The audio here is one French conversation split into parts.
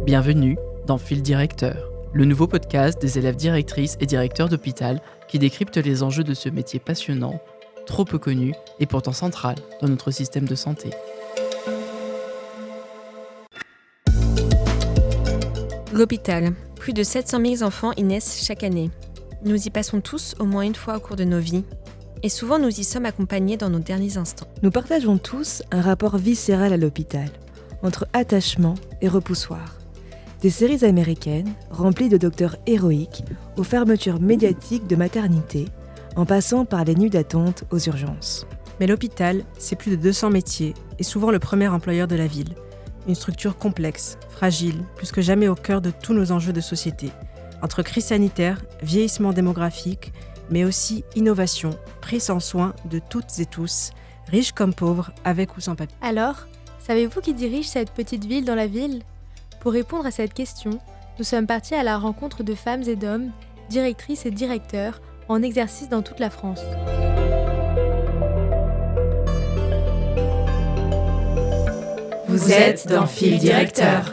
Bienvenue dans Fil Directeur, le nouveau podcast des élèves directrices et directeurs d'hôpital qui décrypte les enjeux de ce métier passionnant, trop peu connu et pourtant central dans notre système de santé. L'hôpital. Plus de 700 000 enfants y naissent chaque année. Nous y passons tous au moins une fois au cours de nos vies. Et souvent nous y sommes accompagnés dans nos derniers instants. Nous partageons tous un rapport viscéral à l'hôpital, entre attachement et repoussoir. Des séries américaines remplies de docteurs héroïques aux fermetures médiatiques de maternité, en passant par les nuits d'attente aux urgences. Mais l'hôpital, c'est plus de 200 métiers et souvent le premier employeur de la ville. Une structure complexe, fragile, plus que jamais au cœur de tous nos enjeux de société. Entre crise sanitaire, vieillissement démographique, mais aussi innovation, prise en soin de toutes et tous, riches comme pauvres, avec ou sans papier. Alors, savez-vous qui dirige cette petite ville dans la ville ? Pour répondre à cette question, nous sommes partis à la rencontre de femmes et d'hommes, directrices et directeurs, en exercice dans toute la France. Vous êtes dans Fil Directeur.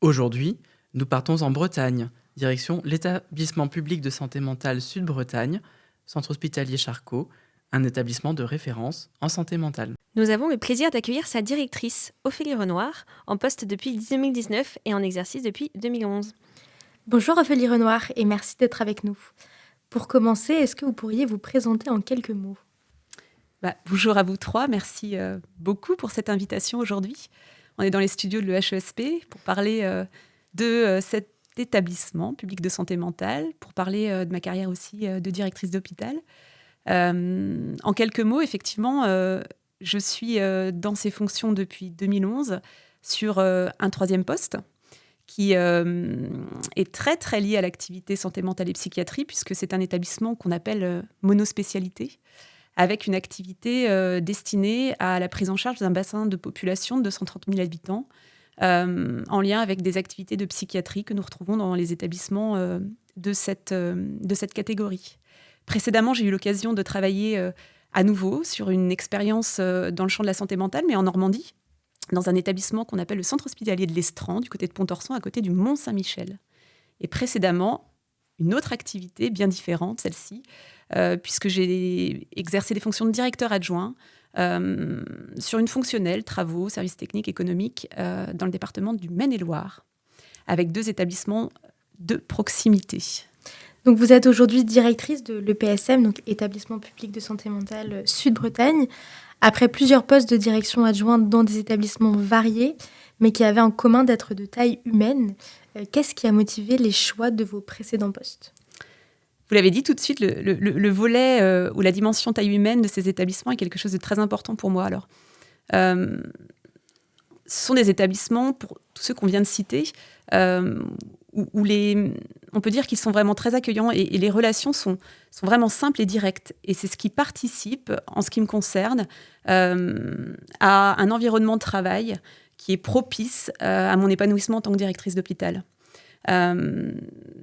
Aujourd'hui, nous partons en Bretagne, direction l'établissement public de santé mentale Sud-Bretagne, centre hospitalier Charcot, un établissement de référence en santé mentale. Nous avons le plaisir d'accueillir sa directrice, Ophélie Renoir, en poste depuis 2019 et en exercice depuis 2011. Bonjour Ophélie Renoir et merci d'être avec nous. Pour commencer, est-ce que vous pourriez vous présenter en quelques mots ? Bonjour à vous trois, merci beaucoup pour cette invitation aujourd'hui. On est dans les studios de l'EHESP pour parler de cet établissement public de santé mentale, pour parler de ma carrière aussi de directrice d'hôpital. En quelques mots, effectivement, je suis dans ces fonctions depuis 2011 sur un troisième poste qui est très très lié à l'activité santé mentale et psychiatrie, puisque c'est un établissement qu'on appelle monospécialité, avec une activité destinée à la prise en charge d'un bassin de population de 230 000 habitants, en lien avec des activités de psychiatrie que nous retrouvons dans les établissements de cette catégorie. Précédemment, j'ai eu l'occasion de travailler à nouveau sur une expérience dans le champ de la santé mentale, mais en Normandie, dans un établissement qu'on appelle le centre hospitalier de l'Estran, du côté de Pontorson, à côté du Mont-Saint-Michel. Et précédemment, une autre activité bien différente, celle-ci, puisque j'ai exercé des fonctions de directeur adjoint sur une fonctionnelle, travaux, services techniques, économiques, dans le département du Maine-et-Loire, avec 2 établissements de proximité. Donc vous êtes aujourd'hui directrice de l'EPSM, donc établissement public de santé mentale Sud-Bretagne, après plusieurs postes de direction adjointe dans des établissements variés, mais qui avaient en commun d'être de taille humaine. Qu'est-ce qui a motivé les choix de vos précédents postes ? Vous l'avez dit tout de suite, le volet ou la dimension taille humaine de ces établissements est quelque chose de très important pour moi. Alors, ce sont des établissements, pour tous ceux qu'on vient de citer, où on peut dire qu'ils sont vraiment très accueillants et les relations sont vraiment simples et directes. Et c'est ce qui participe, en ce qui me concerne, à un environnement de travail qui est propice à mon épanouissement en tant que directrice d'hôpital.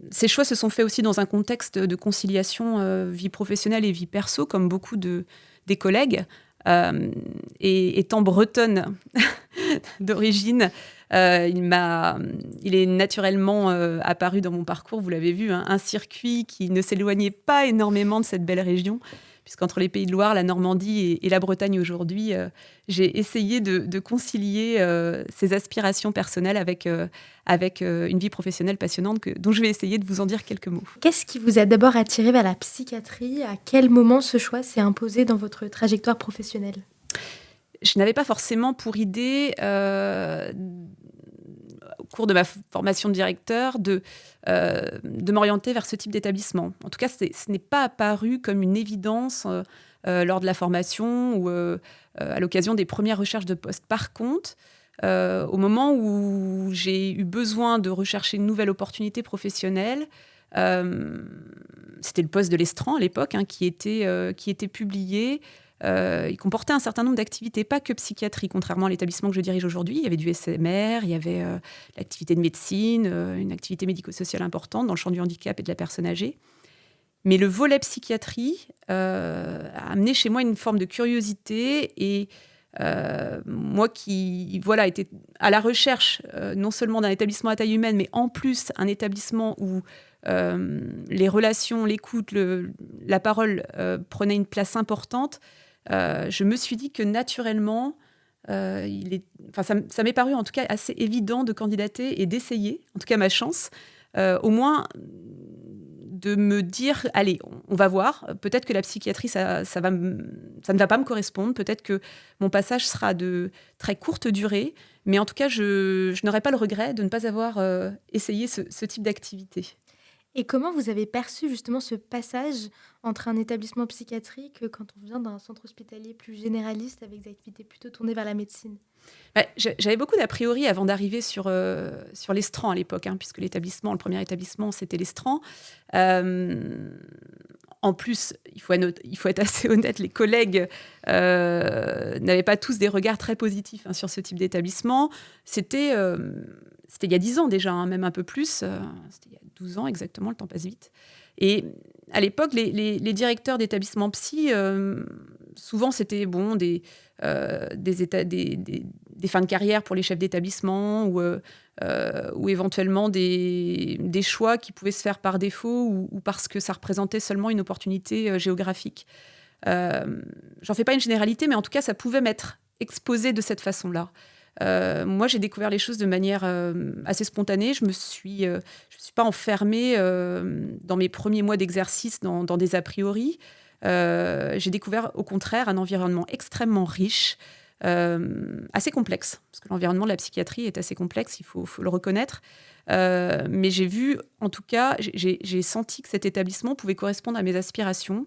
Ces choix se sont faits aussi dans un contexte de conciliation vie professionnelle et vie perso, comme beaucoup des collègues. Et étant bretonne d'origine, il est naturellement apparu dans mon parcours, vous l'avez vu, un circuit qui ne s'éloignait pas énormément de cette belle région, puisqu'entre les Pays de Loire, la Normandie et la Bretagne aujourd'hui, j'ai essayé de concilier ces aspirations personnelles avec une vie professionnelle passionnante dont je vais essayer de vous en dire quelques mots. Qu'est-ce qui vous a d'abord attiré vers la psychiatrie ? À quel moment ce choix s'est imposé dans votre trajectoire professionnelle ? Je n'avais pas forcément pour idée, au cours de ma formation de directeur, de m'orienter vers ce type d'établissement. En tout cas, ce n'est pas apparu comme une évidence lors de la formation ou à l'occasion des premières recherches de poste. Par contre, au moment où j'ai eu besoin de rechercher une nouvelle opportunité professionnelle, c'était le poste de l'Estran à l'époque qui était publié. il comportait un certain nombre d'activités, pas que psychiatrie, contrairement à l'établissement que je dirige aujourd'hui. Il y avait du SMR, il y avait l'activité de médecine, une activité médico-sociale importante dans le champ du handicap et de la personne âgée. Mais le volet psychiatrie a amené chez moi une forme de curiosité et moi qui était à la recherche non seulement d'un établissement à taille humaine, mais en plus un établissement où les relations, l'écoute, la parole prenaient une place importante, je me suis dit que naturellement, ça m'est paru en tout cas assez évident de candidater et d'essayer, en tout cas ma chance, au moins de me dire, allez, on va voir, peut-être que la psychiatrie, ça ne va pas me correspondre, peut-être que mon passage sera de très courte durée, mais en tout cas, je n'aurai pas le regret de ne pas avoir essayé ce type d'activité. Et comment vous avez perçu justement ce passage entre un établissement psychiatrique quand on vient d'un centre hospitalier plus généraliste avec des activités plutôt tournées vers la médecine ? J'avais beaucoup d'a priori avant d'arriver sur l'Estran à l'époque, puisque le premier établissement, c'était l'Estran. En plus, il faut être assez honnête, les collègues n'avaient pas tous des regards très positifs sur ce type d'établissement. C'était il y a 10 ans déjà, même un peu plus. C'était il y a 12 ans exactement, le temps passe vite. Et à l'époque, les directeurs d'établissements psy, souvent c'était des fins de carrière pour les chefs d'établissement ou éventuellement des choix qui pouvaient se faire par défaut ou parce que ça représentait seulement une opportunité géographique. J'en fais pas une généralité, mais en tout cas, ça pouvait m'être exposé de cette façon-là. Moi, j'ai découvert les choses de manière assez spontanée. Je me suis pas enfermée dans mes premiers mois d'exercice dans des a priori. J'ai découvert au contraire un environnement extrêmement riche, assez complexe, parce que l'environnement de la psychiatrie est assez complexe, il faut le reconnaître. Mais j'ai vu, en tout cas, j'ai senti que cet établissement pouvait correspondre à mes aspirations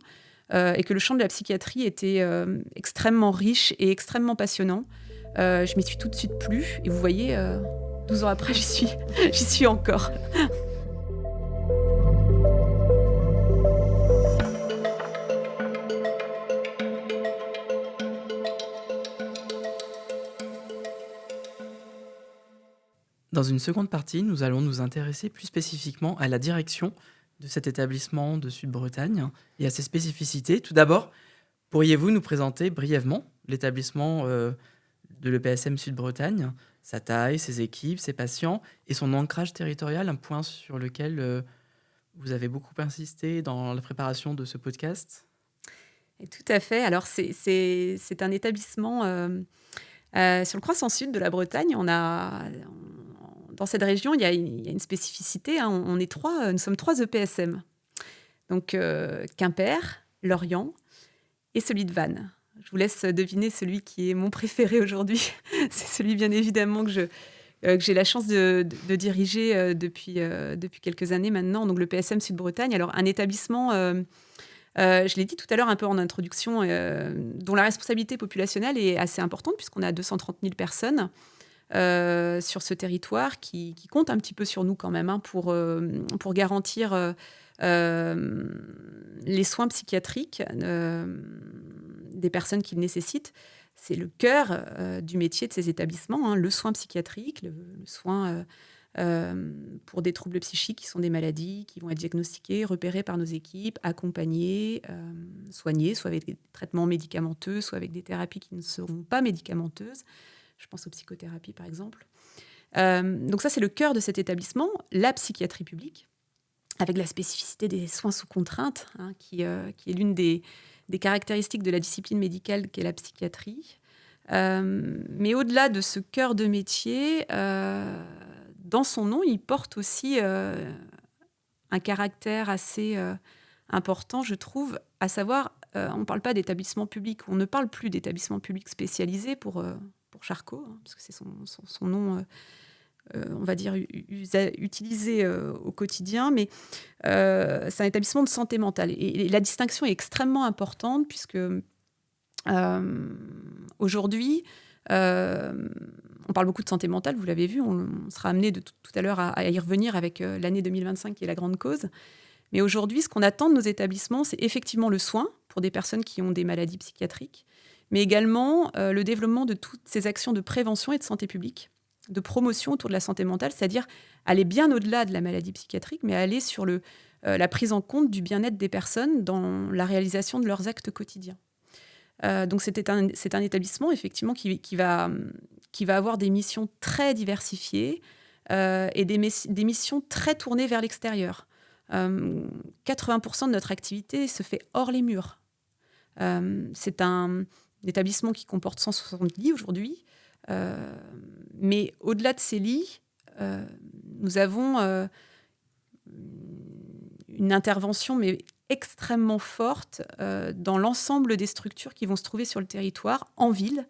et que le champ de la psychiatrie était extrêmement riche et extrêmement passionnant. Je m'y suis tout de suite plu et vous voyez, 12 ans après, j'y suis encore. Dans une seconde partie, nous allons nous intéresser plus spécifiquement à la direction de cet établissement de Sud-Bretagne et à ses spécificités. Tout d'abord, pourriez-vous nous présenter brièvement l'établissement de l'EPSM Sud-Bretagne, sa taille, ses équipes, ses patients et son ancrage territorial, un point sur lequel vous avez beaucoup insisté dans la préparation de ce podcast? Et tout à fait. Alors, c'est un établissement sur le croissant sud de la Bretagne. Dans cette région, il y a une spécificité. Nous sommes 3 EPSM. Donc, Quimper, Lorient et celui de Vannes. Je vous laisse deviner celui qui est mon préféré aujourd'hui. C'est celui, bien évidemment, que j'ai la chance de diriger depuis quelques années maintenant, donc le PSM Sud-Bretagne. Alors, un établissement, je l'ai dit tout à l'heure un peu en introduction, dont la responsabilité populationnelle est assez importante, puisqu'on a 230 000 personnes sur ce territoire qui compte un petit peu sur nous quand même pour garantir les soins psychiatriques des personnes qui le nécessitent. C'est le cœur du métier de ces établissements, le soin psychiatrique, le soin pour des troubles psychiques qui sont des maladies qui vont être diagnostiquées, repérées par nos équipes, accompagnées, soignées, soit avec des traitements médicamenteux, soit avec des thérapies qui ne seront pas médicamenteuses. Je pense aux psychothérapies, par exemple. Donc ça, c'est le cœur de cet établissement, la psychiatrie publique, avec la spécificité des soins sous contrainte, qui est l'une des caractéristiques de la discipline médicale qu'est la psychiatrie. Mais au-delà de ce cœur de métier, dans son nom, il porte aussi un caractère assez important, je trouve, à savoir, on ne parle pas d'établissement public, on ne parle plus d'établissement public spécialisé pour Charcot, parce que c'est son nom, on va dire, utilisé au quotidien, mais c'est un établissement de santé mentale. Et la distinction est extrêmement importante, puisque aujourd'hui, on parle beaucoup de santé mentale, vous l'avez vu, on sera amené tout à l'heure à y revenir avec l'année 2025 qui est la grande cause. Mais aujourd'hui, ce qu'on attend de nos établissements, c'est effectivement le soin pour des personnes qui ont des maladies psychiatriques, mais également le développement de toutes ces actions de prévention et de santé publique, de promotion autour de la santé mentale, c'est-à-dire aller bien au-delà de la maladie psychiatrique, mais aller sur la prise en compte du bien-être des personnes dans la réalisation de leurs actes quotidiens. Donc c'est un établissement effectivement qui va avoir des missions très diversifiées et des missions très tournées vers l'extérieur. 80% de notre activité se fait hors les murs. C'est un établissement qui comporte 160 lits aujourd'hui, mais au-delà de ces lits, nous avons une intervention mais extrêmement forte dans l'ensemble des structures qui vont se trouver sur le territoire, en ville.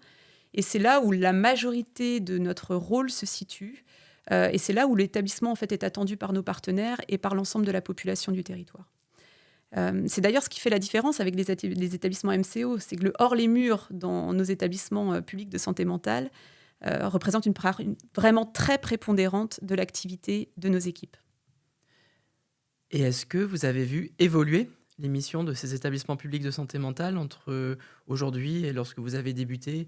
Et c'est là où la majorité de notre rôle se situe. Et c'est là où l'établissement en fait, est attendu par nos partenaires et par l'ensemble de la population du territoire. C'est d'ailleurs ce qui fait la différence avec les établissements MCO. C'est que le hors les murs dans nos établissements publics de santé mentale représente une part vraiment très prépondérante de l'activité de nos équipes. Et est-ce que vous avez vu évoluer les missions de ces établissements publics de santé mentale entre aujourd'hui et lorsque vous avez débuté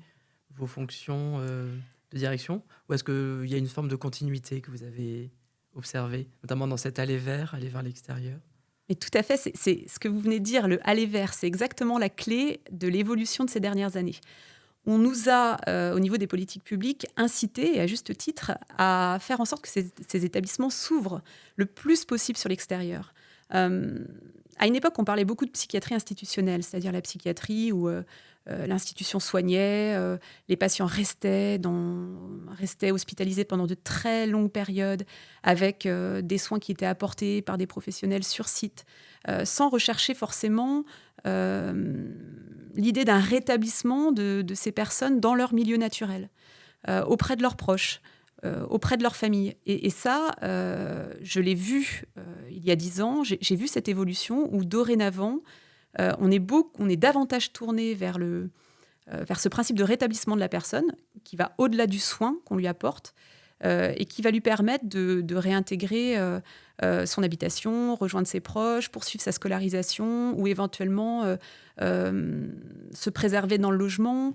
vos fonctions de direction? Ou est-ce qu'il y a une forme de continuité que vous avez observée, notamment dans cet aller vers l'extérieur? Mais tout à fait, c'est ce que vous venez de dire, le aller vers, c'est exactement la clé de l'évolution de ces dernières années. On nous a, au niveau des politiques publiques, incité, et à juste titre, à faire en sorte que ces établissements s'ouvrent le plus possible sur l'extérieur. À une époque, on parlait beaucoup de psychiatrie institutionnelle, c'est-à-dire la psychiatrie où l'institution soignait, les patients restaient hospitalisés pendant de très longues périodes, avec des soins qui étaient apportés par des professionnels sur site, sans rechercher forcément l'idée d'un rétablissement de ces personnes dans leur milieu naturel, auprès de leurs proches, auprès de leur famille. Et ça, je l'ai vu il y a 10 ans, j'ai vu cette évolution où dorénavant, on est davantage tourné vers ce principe de rétablissement de la personne qui va au-delà du soin qu'on lui apporte et qui va lui permettre de réintégrer son habitation, rejoindre ses proches, poursuivre sa scolarisation ou éventuellement se préserver dans le logement,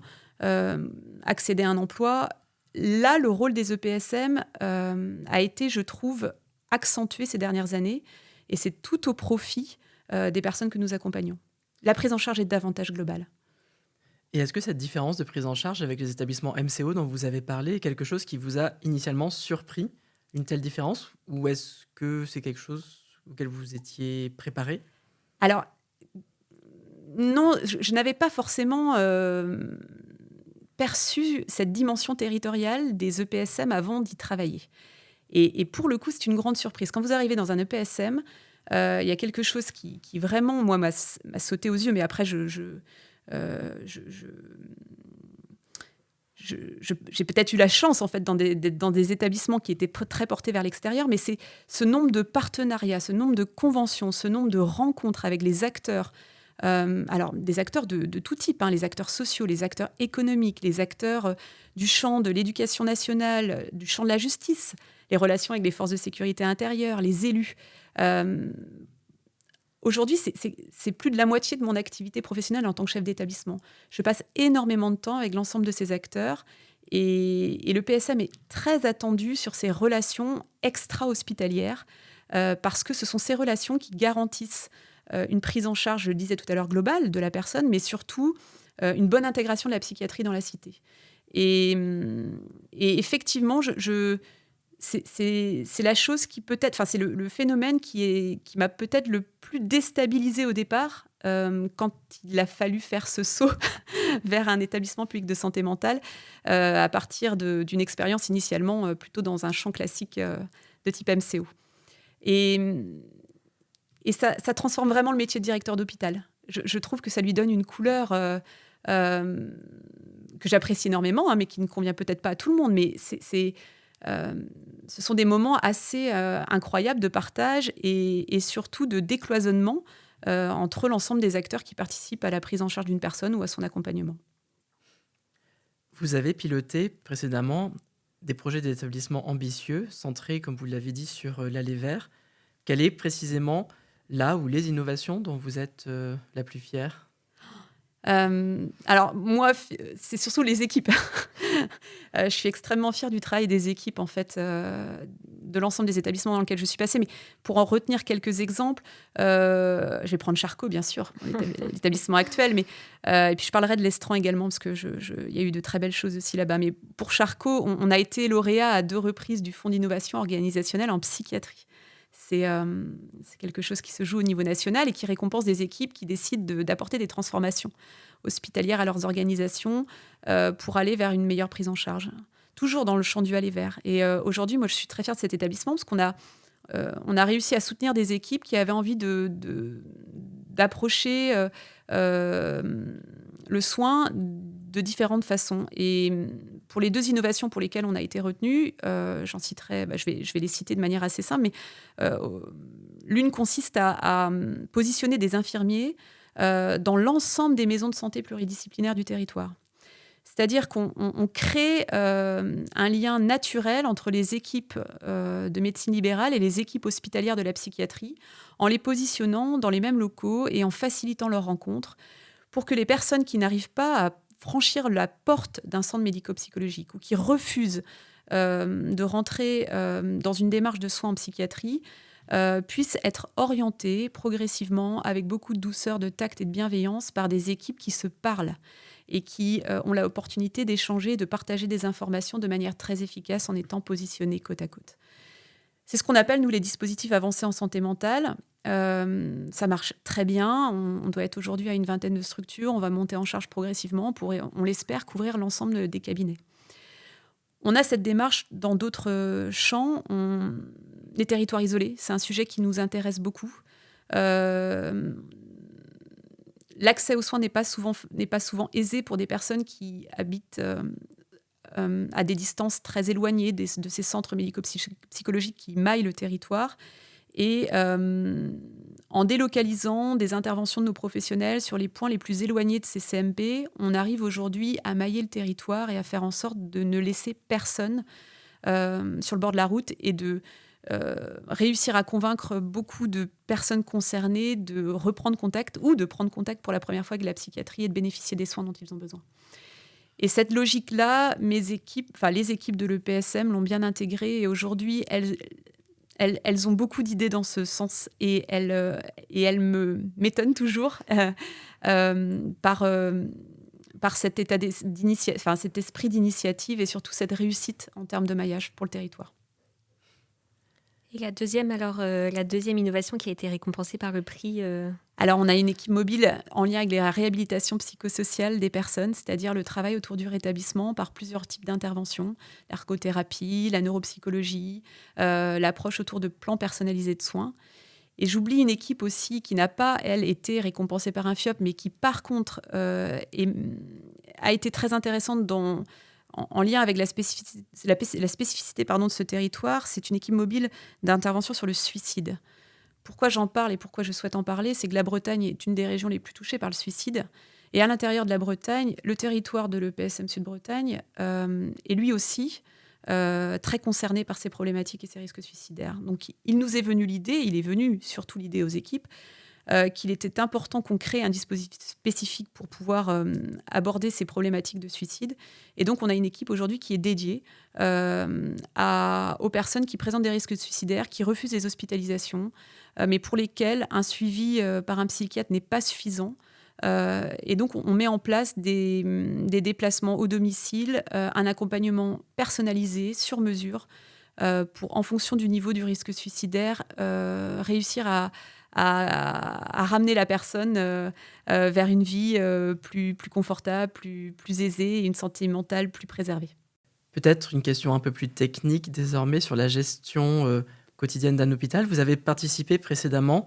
accéder à un emploi. Là, le rôle des EPSM a été, je trouve, accentué ces dernières années et c'est tout au profit des personnes que nous accompagnons. La prise en charge est davantage globale. Et est-ce que cette différence de prise en charge avec les établissements MCO dont vous avez parlé est quelque chose qui vous a initialement surpris, une telle différence? Ou est-ce que c'est quelque chose auquel vous étiez préparé? Alors, non, je n'avais pas forcément perçu cette dimension territoriale des EPSM avant d'y travailler. Et pour le coup, c'est une grande surprise. Quand vous arrivez dans un EPSM, il y a quelque chose qui vraiment, moi, m'a sauté aux yeux, mais après, j'ai peut-être eu la chance, en fait, dans des établissements qui étaient très portés vers l'extérieur, mais c'est ce nombre de partenariats, ce nombre de conventions, ce nombre de rencontres avec les acteurs, alors des acteurs de tout type, les acteurs sociaux, les acteurs économiques, les acteurs du champ de l'éducation nationale, du champ de la justice, les relations avec les forces de sécurité intérieure, les élus. Aujourd'hui, c'est plus de la moitié de mon activité professionnelle en tant que chef d'établissement. Je passe énormément de temps avec l'ensemble de ces acteurs et le PSM est très attendu sur ces relations extra-hospitalières parce que ce sont ces relations qui garantissent une prise en charge, je le disais tout à l'heure, globale de la personne, mais surtout une bonne intégration de la psychiatrie dans la cité. Et effectivement, c'est la chose qui peut-être, enfin c'est le phénomène qui m'a peut-être le plus déstabilisée au départ quand il a fallu faire ce saut vers un établissement public de santé mentale à partir d'une expérience initialement plutôt dans un champ classique de type MCO. Et ça transforme vraiment le métier de directeur d'hôpital. Je trouve que ça lui donne une couleur que j'apprécie énormément, mais qui ne convient peut-être pas à tout le monde. Mais ce sont des moments assez incroyables de partage et surtout de décloisonnement entre l'ensemble des acteurs qui participent à la prise en charge d'une personne ou à son accompagnement. Vous avez piloté précédemment des projets d'établissement ambitieux, centrés, comme vous l'avez dit, sur l'aller vers. Quelle est précisément là ou les innovations dont vous êtes la plus fière ? Alors moi, c'est surtout les équipes. Je suis extrêmement fière du travail des équipes, en fait, de l'ensemble des établissements dans lesquels je suis passée. Mais pour en retenir quelques exemples, je vais prendre Charcot, bien sûr, l'établissement actuel. Mais, et puis je parlerai de l'Estran également, parce qu'il y a eu de très belles choses aussi là-bas. Mais pour Charcot, on a été lauréat à 2 reprises du Fonds d'innovation organisationnelle en psychiatrie. C'est quelque chose qui se joue au niveau national et qui récompense des équipes qui décident d'apporter des transformations hospitalières à leurs organisations pour aller vers une meilleure prise en charge. Toujours dans le champ du aller vers. Et aujourd'hui, moi, je suis très fière de cet établissement parce qu'on a réussi à soutenir des équipes qui avaient envie d'approcher le soin de différentes façons. Et pour les 2 innovations pour lesquelles on a été retenu, j'en citerai, je vais les citer de manière assez simple, mais l'une consiste à positionner des infirmiers dans l'ensemble des maisons de santé pluridisciplinaires du territoire. C'est-à-dire qu'on crée un lien naturel entre les équipes de médecine libérale et les équipes hospitalières de la psychiatrie, en les positionnant dans les mêmes locaux et en facilitant leurs rencontres, pour que les personnes qui n'arrivent pas à franchir la porte d'un centre médico-psychologique ou qui refusent de rentrer dans une démarche de soins en psychiatrie puissent être orientées progressivement, avec beaucoup de douceur, de tact et de bienveillance, par des équipes qui se parlent et qui ont l'opportunité d'échanger, de partager des informations de manière très efficace en étant positionnées côte à côte. C'est ce qu'on appelle, nous, les dispositifs avancés en santé mentale. Ça marche très bien. On doit être aujourd'hui à une 20aine de structures. On va monter en charge progressivement pour, on l'espère, couvrir l'ensemble des cabinets. On a cette démarche dans d'autres champs. Les territoires isolés, c'est un sujet qui nous intéresse beaucoup. L'accès aux soins n'est pas souvent aisé pour des personnes qui habitent à des distances très éloignées de ces centres médico-psychologiques qui maillent le territoire. Et en délocalisant des interventions de nos professionnels sur les points les plus éloignés de ces CMP, on arrive aujourd'hui à mailler le territoire et à faire en sorte de ne laisser personne sur le bord de la route et de réussir à convaincre beaucoup de personnes concernées de reprendre contact ou de prendre contact pour la première fois avec la psychiatrie et de bénéficier des soins dont ils ont besoin. Et cette logique-là, les équipes de l'EPSM l'ont bien intégrée et aujourd'hui, elles ont beaucoup d'idées dans ce sens et elles m'étonnent toujours par cet cet esprit d'initiative et surtout cette réussite en termes de maillage pour le territoire. Et la deuxième innovation qui a été récompensée par le prix Alors, on a une équipe mobile en lien avec la réhabilitation psychosociale des personnes, c'est-à-dire le travail autour du rétablissement par plusieurs types d'interventions, l'ergothérapie, la neuropsychologie, l'approche autour de plans personnalisés de soins. Et j'oublie une équipe aussi qui n'a pas, elle, été récompensée par un FIOP, mais qui, par contre, a été très intéressante en lien avec la spécificité de ce territoire. C'est une équipe mobile d'intervention sur le suicide. Pourquoi j'en parle et pourquoi je souhaite en parler, c'est que la Bretagne est une des régions les plus touchées par le suicide. Et à l'intérieur de la Bretagne, le territoire de l'EPSM Sud-Bretagne est lui aussi très concerné par ces problématiques et ces risques suicidaires. Donc il est venu surtout l'idée aux équipes, qu'il était important qu'on crée un dispositif spécifique pour pouvoir aborder ces problématiques de suicide. Et donc, on a une équipe aujourd'hui qui est dédiée aux personnes qui présentent des risques suicidaires, qui refusent les hospitalisations, mais pour lesquelles un suivi par un psychiatre n'est pas suffisant. Et donc, on met en place des déplacements au domicile, un accompagnement personnalisé, sur mesure, pour, en fonction du niveau du risque suicidaire, réussir à ramener la personne vers une vie plus confortable, plus aisée et une santé mentale plus préservée. Peut-être une question un peu plus technique désormais sur la gestion quotidienne d'un hôpital. Vous avez participé précédemment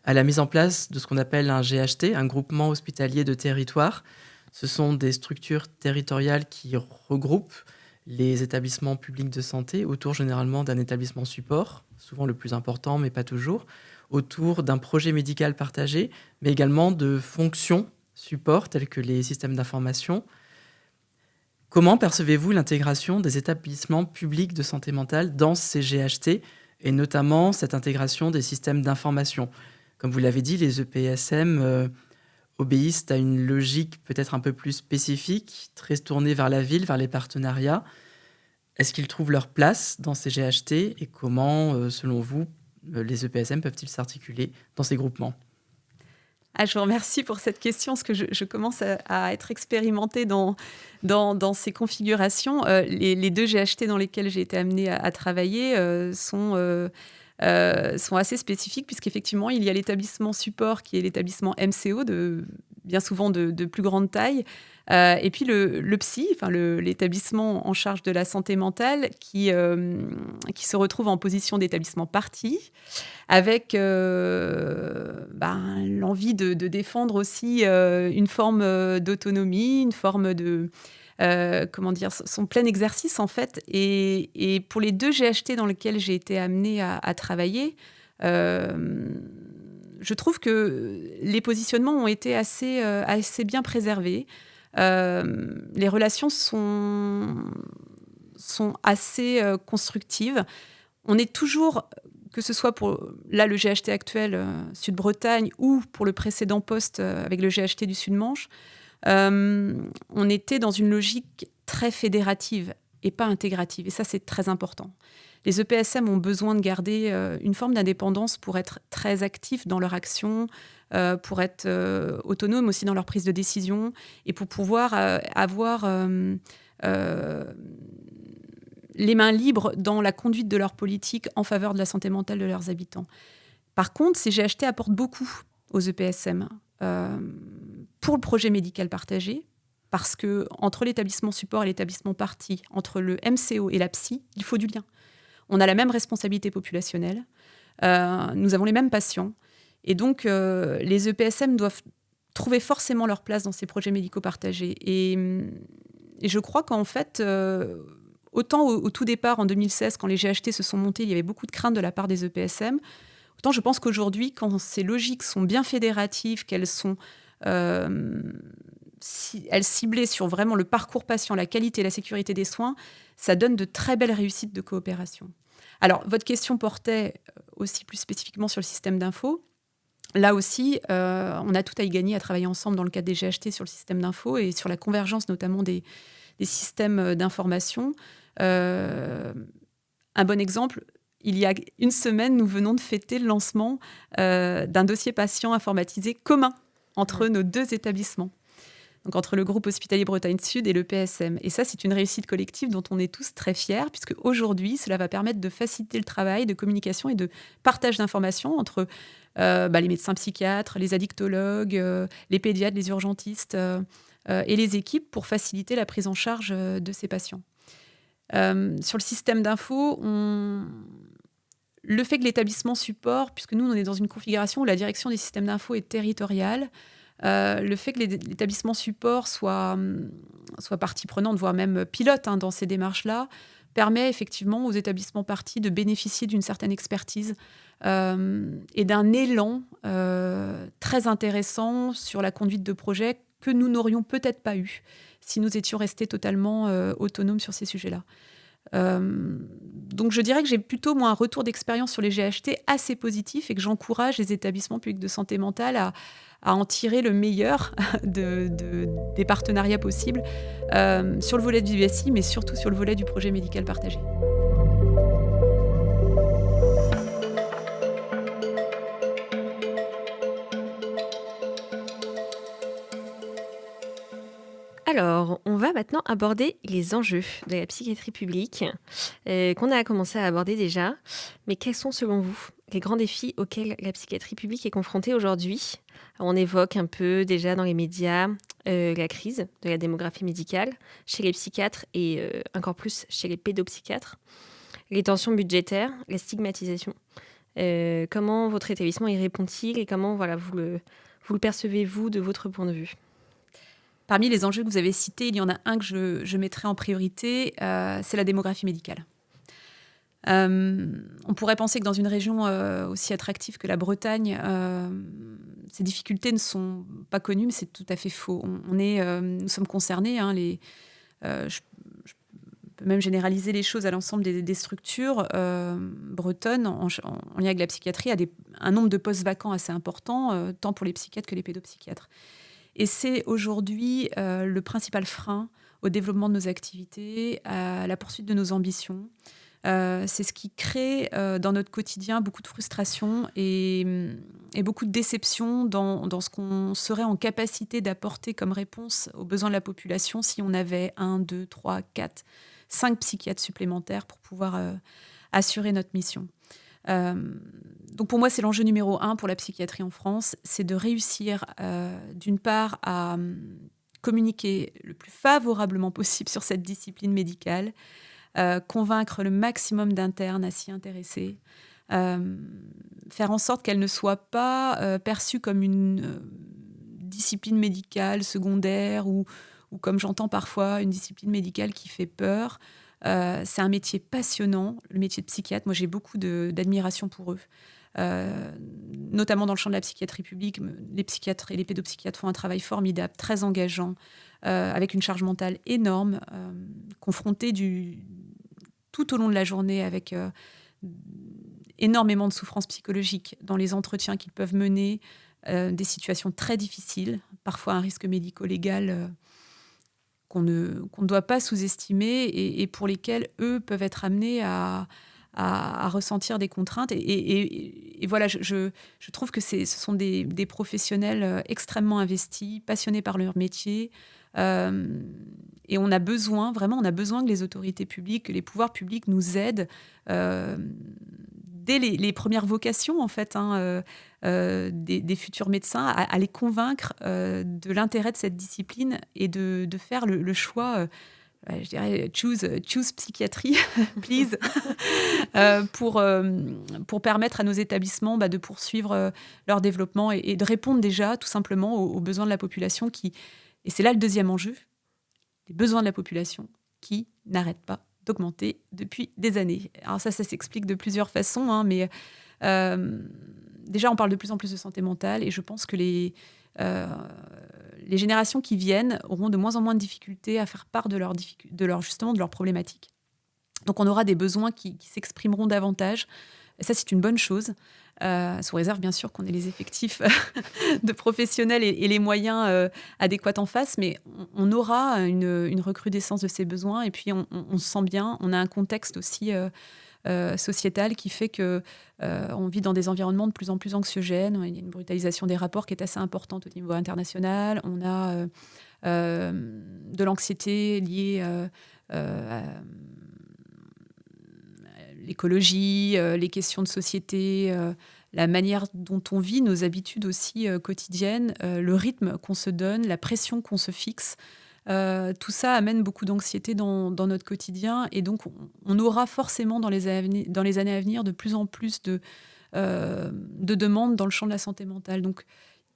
à la mise en place de ce qu'on appelle un GHT, un groupement hospitalier de territoire. Ce sont des structures territoriales qui regroupent les établissements publics de santé autour généralement d'un établissement support, souvent le plus important, mais pas toujours, autour d'un projet médical partagé, mais également de fonctions support telles que les systèmes d'information. Comment percevez-vous l'intégration des établissements publics de santé mentale dans ces GHT, et notamment cette intégration des systèmes d'information ? Comme vous l'avez dit, les EPSM obéissent à une logique peut-être un peu plus spécifique, très tournée vers la ville, vers les partenariats. Est-ce qu'ils trouvent leur place dans ces GHT et comment, selon vous, les EPSM peuvent-ils s'articuler dans ces groupements ? Je vous remercie pour cette question, parce que je commence à être expérimentée dans ces configurations. Les 2 GHT dans lesquels j'ai été amenée à travailler sont assez spécifiques, puisqu'effectivement, il y a l'établissement support qui est l'établissement MCO, bien souvent de plus grande taille, et puis le psy, l'établissement en charge de la santé mentale, qui se retrouve en position d'établissement partie, avec l'envie de défendre aussi une forme d'autonomie, une forme de... son plein exercice en fait. Et pour les 2 GHT dans lesquels j'ai été amenée à travailler, je trouve que les positionnements ont été assez bien préservés. Les relations sont assez constructives. On est toujours, que ce soit pour le GHT actuel Sud-Bretagne ou pour le précédent poste avec le GHT du Sud-Manche, on était dans une logique très fédérative et pas intégrative. Et ça, c'est très important. Les EPSM ont besoin de garder une forme d'indépendance pour être très actifs dans leur action, pour être autonomes aussi dans leur prise de décision et pour pouvoir avoir les mains libres dans la conduite de leur politique en faveur de la santé mentale de leurs habitants. Par contre, ces GHT apportent beaucoup aux EPSM pour le projet médical partagé, parce que entre l'établissement support et l'établissement partie, entre le MCO et la psy, il faut du lien. On a la même responsabilité populationnelle, nous avons les mêmes patients, et donc les EPSM doivent trouver forcément leur place dans ces projets médicaux partagés. Et je crois qu'en fait, autant au tout départ, en 2016, quand les GHT se sont montés, il y avait beaucoup de craintes de la part des EPSM, autant je pense qu'aujourd'hui, quand ces logiques sont bien fédératives, qu'elles sont elles ciblées sur vraiment le parcours patient, la qualité et la sécurité des soins, ça donne de très belles réussites de coopération. Alors, votre question portait aussi plus spécifiquement sur le système d'info. Là aussi, on a tout à y gagner à travailler ensemble dans le cadre des GHT sur le système d'info et sur la convergence notamment des systèmes d'information. Un bon exemple, il y a une semaine, nous venons de fêter le lancement d'un dossier patient informatisé commun entre nos 2 établissements. Donc entre le groupe hospitalier Bretagne Sud et le PSM. Et ça, c'est une réussite collective dont on est tous très fiers, puisque aujourd'hui, cela va permettre de faciliter le travail de communication et de partage d'informations entre les médecins psychiatres, les addictologues, les pédiatres, les urgentistes et les équipes pour faciliter la prise en charge de ces patients. Sur le système d'info, le fait que l'établissement support, puisque nous, on est dans une configuration où la direction des systèmes d'info est territoriale, le fait que l'établissement support soit partie prenante, voire même pilote dans ces démarches-là, permet effectivement aux établissements parties de bénéficier d'une certaine expertise et d'un élan très intéressant sur la conduite de projets que nous n'aurions peut-être pas eu si nous étions restés totalement autonomes sur ces sujets-là. Donc je dirais que j'ai plutôt un retour d'expérience sur les GHT assez positif et que j'encourage les établissements publics de santé mentale à en tirer le meilleur des partenariats possibles sur le volet du VSI, mais surtout sur le volet du projet médical partagé. Alors, on va maintenant aborder les enjeux de la psychiatrie publique, qu'on a commencé à aborder déjà. Mais quels sont, selon vous, les grands défis auxquels la psychiatrie publique est confrontée aujourd'hui ? On évoque un peu déjà dans les médias la crise de la démographie médicale chez les psychiatres et encore plus chez les pédopsychiatres, les tensions budgétaires, la stigmatisation. Comment votre établissement y répond-il et comment vous le percevez-vous de votre point de vue ? Parmi les enjeux que vous avez cités, il y en a un que je mettrai en priorité, c'est la démographie médicale. On pourrait penser que dans une région aussi attractive que la Bretagne, ces difficultés ne sont pas connues, mais c'est tout à fait faux. Nous sommes concernés. Je peut même généraliser les choses à l'ensemble des structures bretonnes, en lien avec la psychiatrie, a un nombre de postes vacants assez important, tant pour les psychiatres que les pédopsychiatres. Et c'est aujourd'hui le principal frein au développement de nos activités, à la poursuite de nos ambitions. C'est ce qui crée dans notre quotidien beaucoup de frustration et beaucoup de déception dans ce qu'on serait en capacité d'apporter comme réponse aux besoins de la population si on avait 1, 2, 3, 4, 5 psychiatres supplémentaires pour pouvoir assurer notre mission. Donc pour moi, c'est l'enjeu numéro 1 pour la psychiatrie en France, c'est de réussir d'une part à communiquer le plus favorablement possible sur cette discipline médicale, convaincre le maximum d'internes à s'y intéresser, faire en sorte qu'elle ne soit pas perçue comme une discipline médicale secondaire ou comme j'entends parfois, une discipline médicale qui fait peur. C'est un métier passionnant, le métier de psychiatre. Moi, j'ai beaucoup d'admiration pour eux. Notamment dans le champ de la psychiatrie publique, les psychiatres et les pédopsychiatres font un travail formidable, très engageant, avec une charge mentale énorme, confrontés tout au long de la journée avec énormément de souffrances psychologiques dans les entretiens qu'ils peuvent mener, des situations très difficiles, parfois un risque médico-légal qu'on ne doit pas sous-estimer et pour lesquels eux peuvent être amenés à ressentir des contraintes. Et voilà, je trouve que ce sont des professionnels extrêmement investis, passionnés par leur métier. Et on a besoin que les autorités publiques, que les pouvoirs publics nous aident dès les premières vocations, en fait, des futurs médecins, à les convaincre de l'intérêt de cette discipline et de faire le choix... je dirais choose psychiatrie, please, pour permettre à nos établissements de poursuivre leur développement et de répondre déjà tout simplement aux besoins de la population et c'est là le deuxième enjeu, les besoins de la population qui n'arrêtent pas d'augmenter depuis des années. Alors ça s'explique de plusieurs façons, mais déjà on parle de plus en plus de santé mentale et je pense que les générations qui viennent auront de moins en moins de difficultés à faire part de leurs problématiques. Donc on aura des besoins qui s'exprimeront davantage. Et ça, c'est une bonne chose, sous réserve bien sûr qu'on ait les effectifs de professionnels et les moyens adéquats en face, mais on aura une recrudescence de ces besoins et puis on se sent bien, on a un contexte aussi sociétal qui fait qu'on vit dans des environnements de plus en plus anxiogènes. Il y a une brutalisation des rapports qui est assez importante au niveau international. On a de l'anxiété liée à l'écologie, les questions de société, la manière dont on vit, nos habitudes aussi quotidiennes, le rythme qu'on se donne, la pression qu'on se fixe. Tout ça amène beaucoup d'anxiété dans notre quotidien et donc on aura forcément dans les années à venir de plus en plus de demandes dans le champ de la santé mentale. Donc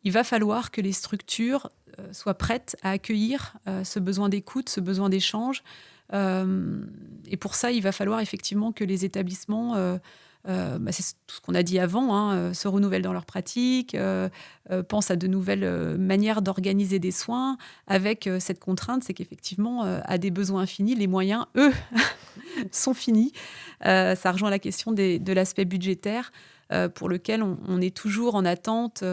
il va falloir que les structures soient prêtes à accueillir ce besoin d'écoute, ce besoin d'échange. Et pour ça, il va falloir effectivement que les établissements... c'est tout ce qu'on a dit avant, se renouvellent dans leurs pratiques, pensent à de nouvelles manières d'organiser des soins, avec cette contrainte, c'est qu'effectivement, à des besoins infinis, les moyens, eux, sont finis. Ça rejoint la question de l'aspect budgétaire, pour lequel on est toujours en attente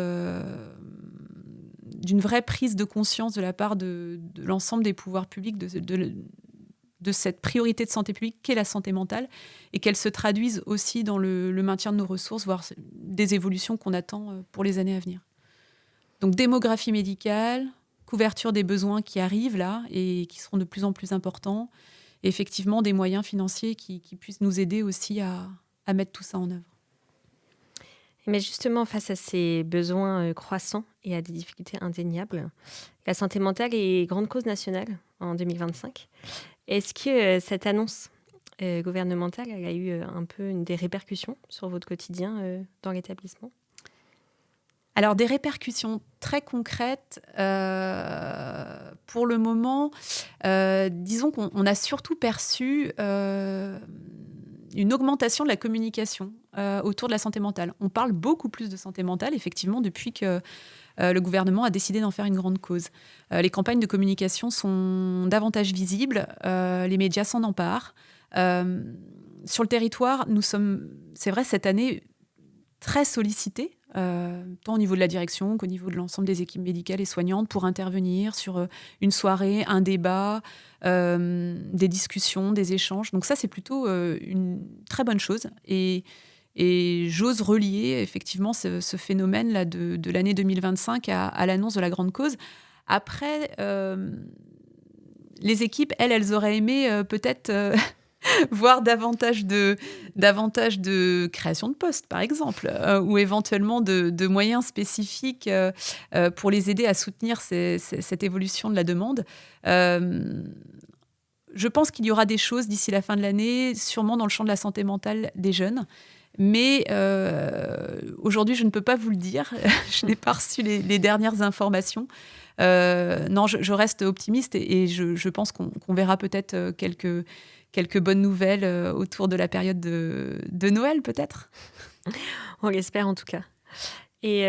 d'une vraie prise de conscience de la part de l'ensemble des pouvoirs publics de cette priorité de santé publique qu'est la santé mentale et qu'elle se traduise aussi dans le maintien de nos ressources, voire des évolutions qu'on attend pour les années à venir. Donc démographie médicale, couverture des besoins qui arrivent là et qui seront de plus en plus importants, et effectivement des moyens financiers qui puissent nous aider aussi à mettre tout ça en œuvre. Mais justement, face à ces besoins croissants et à des difficultés indéniables, la santé mentale est grande cause nationale en 2025. Est-ce que cette annonce gouvernementale elle a eu un peu des répercussions sur votre quotidien dans l'établissement ? Alors, des répercussions très concrètes, pour le moment, disons qu'on a surtout perçu une augmentation de la communication autour de la santé mentale. On parle beaucoup plus de santé mentale, effectivement, depuis que le gouvernement a décidé d'en faire une grande cause. Les campagnes de communication sont davantage visibles, les médias s'en emparent. Sur le territoire, nous sommes, c'est vrai, cette année, très sollicités, tant au niveau de la direction qu'au niveau de l'ensemble des équipes médicales et soignantes, pour intervenir sur une soirée, un débat, des discussions, des échanges. Donc ça, c'est plutôt une très bonne chose. Et j'ose relier effectivement ce phénomène-là de l'année 2025 à l'annonce de la grande cause. Après, les équipes, elles auraient aimé peut-être voir davantage de création de postes, par exemple, ou éventuellement de moyens spécifiques pour les aider à soutenir cette évolution de la demande. Je pense qu'il y aura des choses d'ici la fin de l'année, sûrement dans le champ de la santé mentale des jeunes. Mais aujourd'hui, je ne peux pas vous le dire. Je n'ai pas reçu les dernières informations. Non, je reste optimiste et je pense qu'on verra peut-être quelques bonnes nouvelles autour de la période de Noël, peut-être. On l'espère en tout cas. Et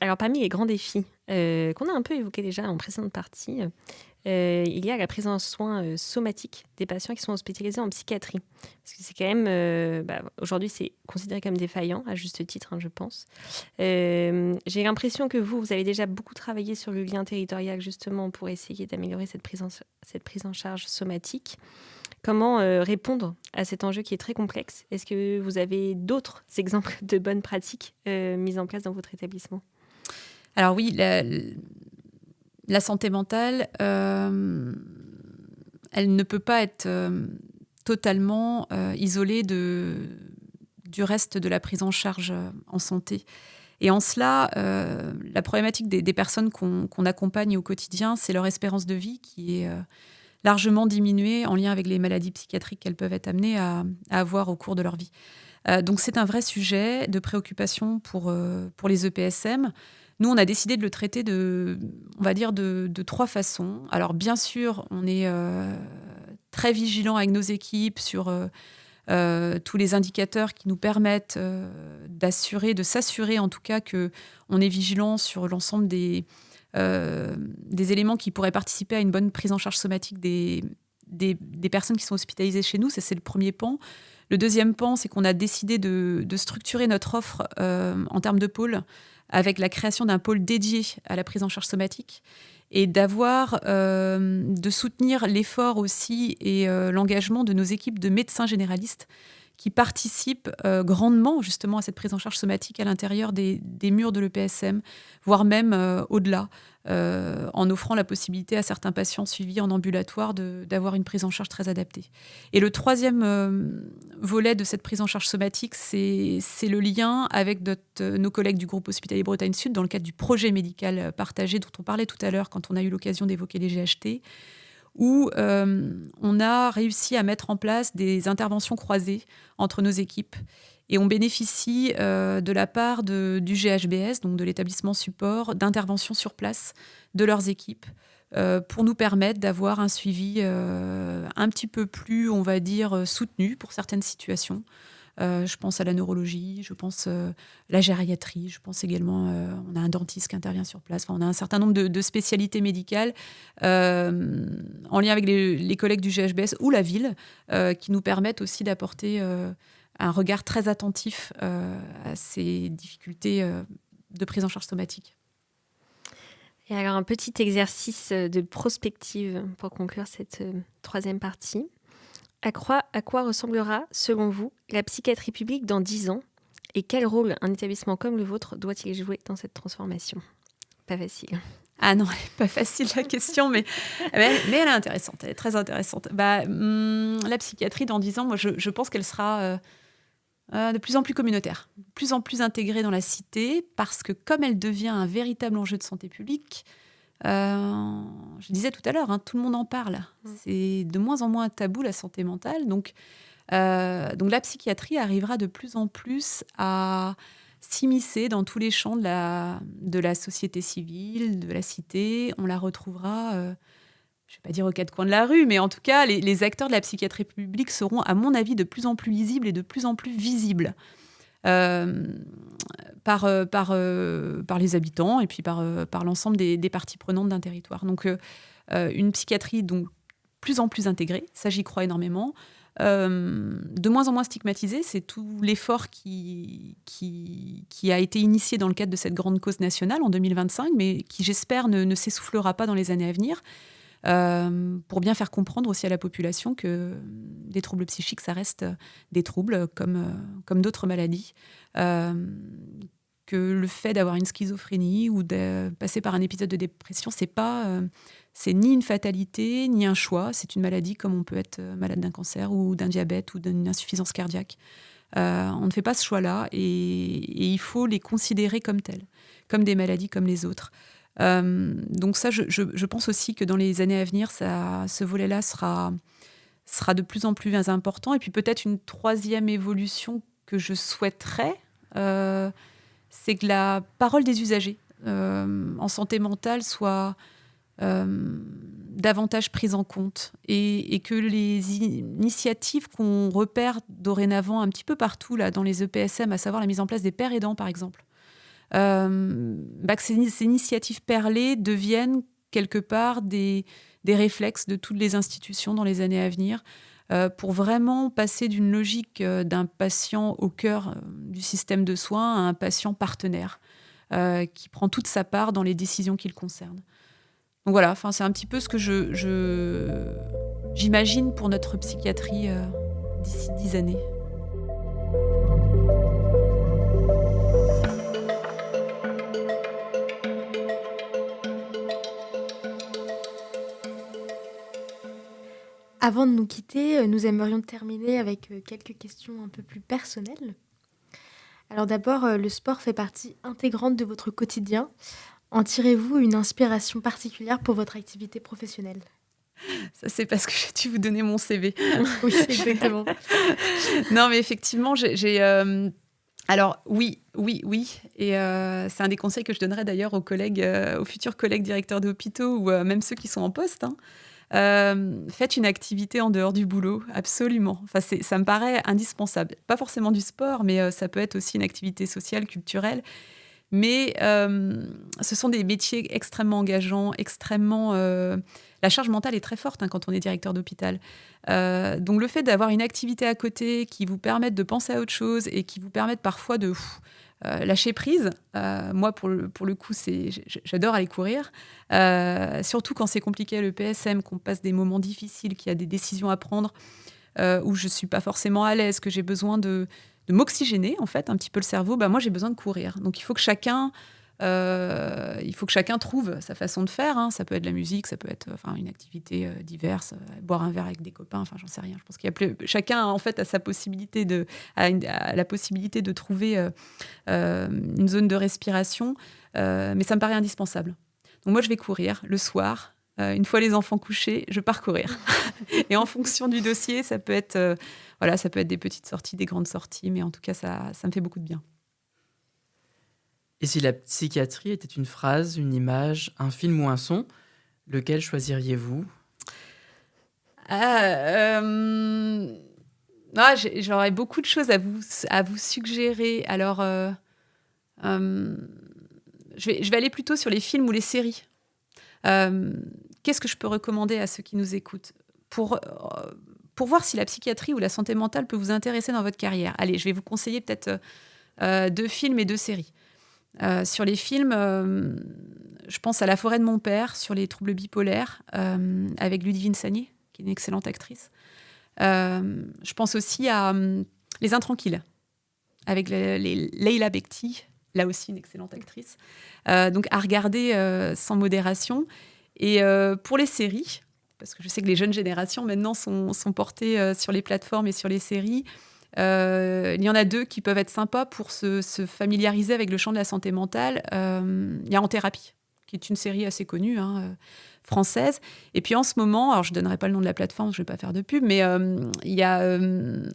alors, parmi les grands défis qu'on a un peu évoqués déjà en précédente partie, il y a la prise en soins somatiques des patients qui sont hospitalisés en psychiatrie. Parce que c'est quand même... aujourd'hui, c'est considéré comme défaillant, à juste titre, je pense. J'ai l'impression que vous avez déjà beaucoup travaillé sur le lien territorial, justement, pour essayer d'améliorer cette prise en charge somatique. Comment répondre à cet enjeu qui est très complexe ? Est-ce que vous avez d'autres exemples de bonnes pratiques mises en place dans votre établissement ? Alors oui, la santé mentale, elle ne peut pas être totalement isolée du reste de la prise en charge en santé. Et en cela, la problématique des personnes qu'on accompagne au quotidien, c'est leur espérance de vie qui est largement diminuée en lien avec les maladies psychiatriques qu'elles peuvent être amenées à avoir au cours de leur vie. Donc c'est un vrai sujet de préoccupation pour les EPSM. Nous, on a décidé de le traiter de 3 façons. Alors bien sûr, on est très vigilant avec nos équipes sur tous les indicateurs qui nous permettent de s'assurer en tout cas qu'on est vigilant sur l'ensemble des éléments qui pourraient participer à une bonne prise en charge somatique des personnes qui sont hospitalisées chez nous. Ça, c'est le premier pan. Le deuxième pan, c'est qu'on a décidé de structurer notre offre en termes de pôle avec la création d'un pôle dédié à la prise en charge somatique et de soutenir l'effort aussi et l'engagement de nos équipes de médecins généralistes qui participent grandement justement à cette prise en charge somatique à l'intérieur des murs de l'EPSM, voire même au-delà, en offrant la possibilité à certains patients suivis en ambulatoire d'avoir une prise en charge très adaptée. Et le troisième volet de cette prise en charge somatique, c'est le lien avec nos collègues du groupe hospitalier Bretagne Sud dans le cadre du projet médical partagé dont on parlait tout à l'heure quand on a eu l'occasion d'évoquer les GHT, où on a réussi à mettre en place des interventions croisées entre nos équipes. Et on bénéficie de la part du GHBS, donc de l'établissement support, d'interventions sur place de leurs équipes pour nous permettre d'avoir un suivi un petit peu plus, on va dire, soutenu pour certaines situations. Je pense à la neurologie, je pense à la gériatrie, je pense également, on a un dentiste qui intervient sur place. Enfin, on a un certain nombre de spécialités médicales en lien avec les collègues du GHBS ou la ville qui nous permettent aussi d'apporter un regard très attentif à ces difficultés de prise en charge somatique. Et alors, un petit exercice de prospective pour conclure cette troisième partie. À quoi ressemblera, selon vous, la psychiatrie publique dans 10 ans ? Et quel rôle un établissement comme le vôtre doit-il jouer dans cette transformation ? Pas facile. Ah non, elle n'est pas facile la question, mais elle est intéressante, elle est très intéressante. La psychiatrie dans 10 ans, moi je pense qu'elle sera de plus en plus communautaire, de plus en plus intégrée dans la cité, parce que comme elle devient un véritable enjeu de santé publique, je disais tout à l'heure, tout le monde en parle. C'est de moins en moins tabou, la santé mentale. Donc la psychiatrie arrivera de plus en plus à s'immiscer dans tous les champs de la société civile, de la cité. On la retrouvera je ne vais pas dire aux quatre coins de la rue, mais en tout cas, les acteurs de la psychiatrie publique seront, à mon avis, de plus en plus lisibles et de plus en plus visibles par les habitants et puis par l'ensemble des parties prenantes d'un territoire. Donc, une psychiatrie donc plus en plus intégrée, ça j'y crois énormément, de moins en moins stigmatisée, c'est tout l'effort qui a été initié dans le cadre de cette grande cause nationale en 2025, mais qui j'espère ne s'essoufflera pas dans les années à venir, pour bien faire comprendre aussi à la population que des troubles psychiques, ça reste des troubles comme d'autres maladies, que le fait d'avoir une schizophrénie ou de passer par un épisode de dépression, c'est ni une fatalité, ni un choix. C'est une maladie comme on peut être malade d'un cancer ou d'un diabète ou d'une insuffisance cardiaque. On ne fait pas ce choix-là et il faut les considérer comme tels, comme des maladies comme les autres. Donc ça, je pense aussi que dans les années à venir, ce volet-là sera de plus en plus important. Et puis peut-être une troisième évolution que je souhaiterais, c'est que la parole des usagers en santé mentale soit davantage prise en compte et que les initiatives qu'on repère dorénavant un petit peu partout là, dans les EPSM, à savoir la mise en place des pairs aidants par exemple, que ces initiatives perlées deviennent quelque part des réflexes de toutes les institutions dans les années à venir, pour vraiment passer d'une logique d'un patient au cœur du système de soins à un patient partenaire qui prend toute sa part dans les décisions qui le concernent. Donc voilà, c'est un petit peu ce que j'imagine pour notre psychiatrie d'ici 10 années. Avant de nous quitter, nous aimerions terminer avec quelques questions un peu plus personnelles. Alors d'abord, le sport fait partie intégrante de votre quotidien. En tirez-vous une inspiration particulière pour votre activité professionnelle ? Ça, c'est parce que j'ai dû vous donner mon CV. Oui, exactement. Non, mais effectivement, alors oui. Et c'est un des conseils que je donnerais d'ailleurs aux futurs collègues directeurs d'hôpitaux ou même ceux qui sont en poste. Faites une activité en dehors du boulot, absolument. Ça me paraît indispensable. Pas forcément du sport, mais ça peut être aussi une activité sociale, culturelle. Mais ce sont des métiers extrêmement engageants, la charge mentale est très forte quand on est directeur d'hôpital. Donc le fait d'avoir une activité à côté qui vous permette de penser à autre chose et qui vous permette parfois de lâcher prise. Moi, pour le coup, j'adore aller courir. Surtout quand c'est compliqué à l'EPSM, qu'on passe des moments difficiles, qu'il y a des décisions à prendre où je ne suis pas forcément à l'aise, que j'ai besoin de m'oxygéner, en fait, un petit peu le cerveau. Moi, j'ai besoin de courir. Donc, il faut que chacun trouve sa façon de faire. Ça peut être de la musique, ça peut être une activité diverse, boire un verre avec des copains, j'en sais rien. Je pense qu'il y a chacun en fait a la possibilité de trouver une zone de respiration, mais ça me paraît indispensable. Donc moi, je vais courir le soir. Une fois les enfants couchés, je pars courir. Et en fonction du dossier, ça peut être des petites sorties, des grandes sorties, mais en tout cas, ça me fait beaucoup de bien. Et si la psychiatrie était une phrase, une image, un film ou un son, lequel choisiriez-vous ? J'aurais beaucoup de choses à vous suggérer. Alors, je vais aller plutôt sur les films ou les séries. Qu'est-ce que je peux recommander à ceux qui nous écoutent pour voir si la psychiatrie ou la santé mentale peut vous intéresser dans votre carrière? Allez, je vais vous conseiller peut-être 2 films et 2 séries. Sur les films, je pense à La forêt de mon père, sur les troubles bipolaires, avec Ludivine Sagné, qui est une excellente actrice. Je pense aussi à Les Intranquilles, avec Leila Bekti, là aussi une excellente actrice. Donc à regarder sans modération. Et pour les séries, parce que je sais que les jeunes générations maintenant sont portées sur les plateformes et sur les séries, il y en a 2 qui peuvent être sympas pour se familiariser avec le champ de la santé mentale. Il y a En thérapie, qui est une série assez connue, française. Et puis en ce moment, alors je ne donnerai pas le nom de la plateforme, je ne vais pas faire de pub, mais il y a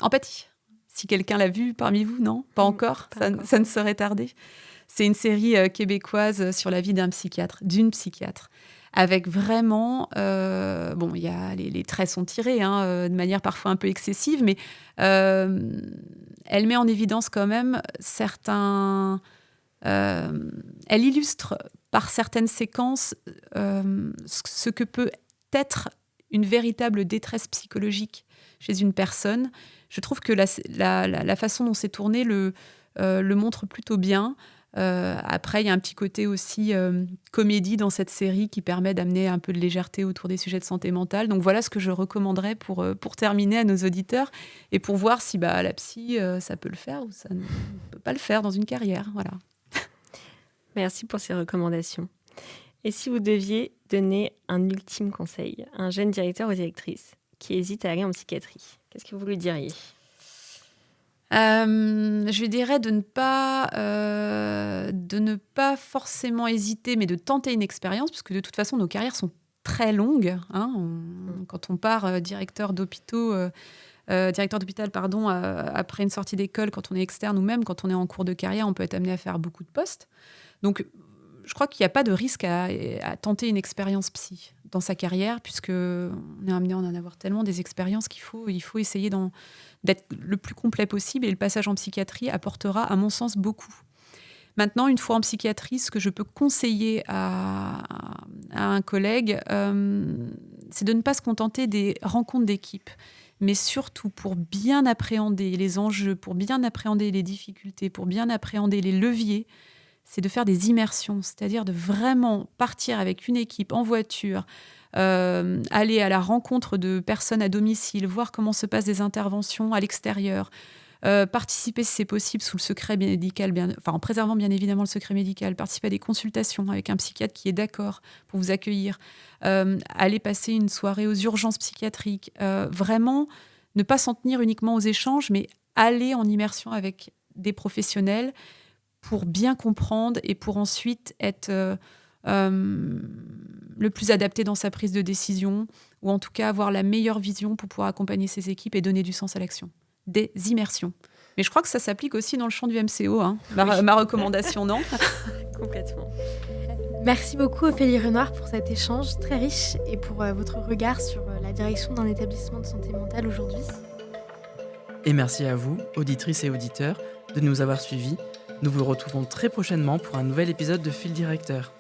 Empathie. Si quelqu'un l'a vu parmi vous, non ? Pas encore, ça ne saurait tarder. C'est une série québécoise sur la vie d'une psychiatre, avec vraiment... bon, il y a les traits sont tirés de manière parfois un peu excessive, mais elle met en évidence quand même certains... elle illustre par certaines séquences ce que peut être une véritable détresse psychologique chez une personne. Je trouve que la façon dont c'est tourné le montre plutôt bien. Après, il y a un petit côté aussi comédie dans cette série qui permet d'amener un peu de légèreté autour des sujets de santé mentale. Donc voilà ce que je recommanderais pour terminer à nos auditeurs et pour voir si la psy, ça peut le faire ou ça ne peut pas le faire dans une carrière. Voilà. Merci pour ces recommandations. Et si vous deviez donner un ultime conseil à un jeune directeur ou directrice qui hésite à aller en psychiatrie, qu'est-ce que vous lui diriez ? Je lui dirais de ne pas forcément hésiter, mais de tenter une expérience, parce que de toute façon, nos carrières sont très longues. Quand on part directeur d'hôpital, après une sortie d'école, quand on est externe ou même quand on est en cours de carrière, on peut être amené à faire beaucoup de postes. Donc, je crois qu'il n'y a pas de risque à tenter une expérience psy dans sa carrière, puisqu'on est amené à en avoir tellement des expériences qu'il faut essayer d'être le plus complet possible. Et le passage en psychiatrie apportera, à mon sens, beaucoup. Maintenant, une fois en psychiatrie, ce que je peux conseiller à un collègue, c'est de ne pas se contenter des rencontres d'équipe, mais surtout pour bien appréhender les enjeux, pour bien appréhender les difficultés, pour bien appréhender les leviers, c'est de faire des immersions, c'est-à-dire de vraiment partir avec une équipe en voiture, aller à la rencontre de personnes à domicile, voir comment se passent des interventions à l'extérieur, participer, si c'est possible, sous le secret médical, en préservant bien évidemment le secret médical, participer à des consultations avec un psychiatre qui est d'accord pour vous accueillir, aller passer une soirée aux urgences psychiatriques, vraiment ne pas s'en tenir uniquement aux échanges, mais aller en immersion avec des professionnels pour bien comprendre et pour ensuite être le plus adapté dans sa prise de décision, ou en tout cas avoir la meilleure vision pour pouvoir accompagner ses équipes et donner du sens à l'action. Des immersions. Mais je crois que ça s'applique aussi dans le champ du MCO. Ma recommandation, non ? Complètement. Merci beaucoup Ophélie Renoir pour cet échange très riche et pour votre regard sur la direction d'un établissement de santé mentale aujourd'hui. Et merci à vous, auditrices et auditeurs, de nous avoir suivis. Nous vous retrouvons très prochainement pour un nouvel épisode de Fil Directeur.